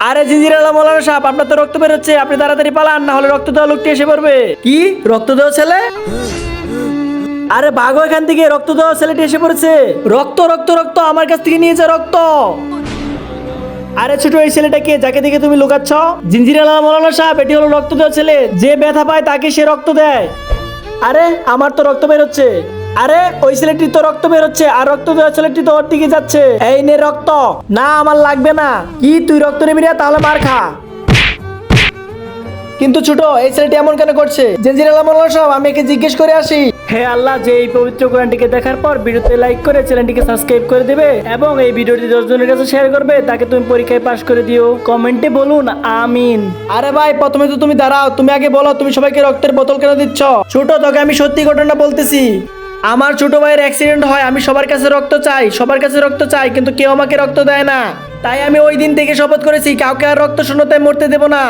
আরে জিঞ্জির আলম মৌলানা সাহেব, আপনার তো রক্ত বেরোচ্ছে, আপনি তাড়াতাড়ি পালান, না হলে রক্ত দেওয়া লোকটি এসে পড়বে। কি রক্ত দেওয়া ছেলে? আরে ভাগো এখান থেকে, রক্ত দেওয়া ছেলেটি এসে পড়েছে। রক্ত রক্ত রক্ত, আমার কাছ থেকে নিয়ে যা রক্ত। আরে ছোট, এই ছেলেটা কে যাকে দেখে তুমি লুকাচ্ছ? জিঞ্জির আলম মৌলানা সাহেব, এটি হলো রক্ত দেওয়া ছেলে, যে ব্যথা পায় তাকে সে রক্ত দেয়। আরে আমার তো রক্ত বেরোচ্ছে। আরে ওই ছেলেটির তো রক্ত বেরোচ্ছে, আর রক্ত দেওয়া ছেলেটি তো ওর দিকে যাচ্ছে। এই নে রক্ত। না আমার লাগবে না। কি তুই রক্ত নিবি না? তাহলে মার খা। কিন্তু ছোট, এই ছেলেটি এমন কেন করছে? জিঞ্জির আলম মৌলানা সাহেব, আমি একে জিজ্ঞেস করে আসি। হে আল্লাহ, যে এই পবিত্র কোরআনটিকে দেখার পর ভিডিওতে লাইক করে চ্যানেলটিকে সাবস্ক্রাইব করে দেবে এবং এই ভিডিওটি 10 জনের কাছে শেয়ার করবে, তাকে তুমি পরীক্ষায় পাশ করে দিও। কমেন্টে বলুন আমিন। আরে ভাই, প্রথমে তো তুমি দাঁড়াও, তুমি আগে বলো তুমি সবাইকে রক্তের বোতল কেন দিচ্ছ? ছোট, তোকে আমি সত্যি ঘটনা বলতেছি। আমার ছোট ভাইয়ের অ্যাক্সিডেন্ট হয়, আমি সবার কাছে রক্ত চাই, সবার কাছে রক্ত চাই, কিন্তু কেউ আমাকে রক্ত দেয় না। তাই আমি ওই দিন থেকে শপথ করেছি কাউকে আর রক্ত শূন্যতায় মরতে দেব না।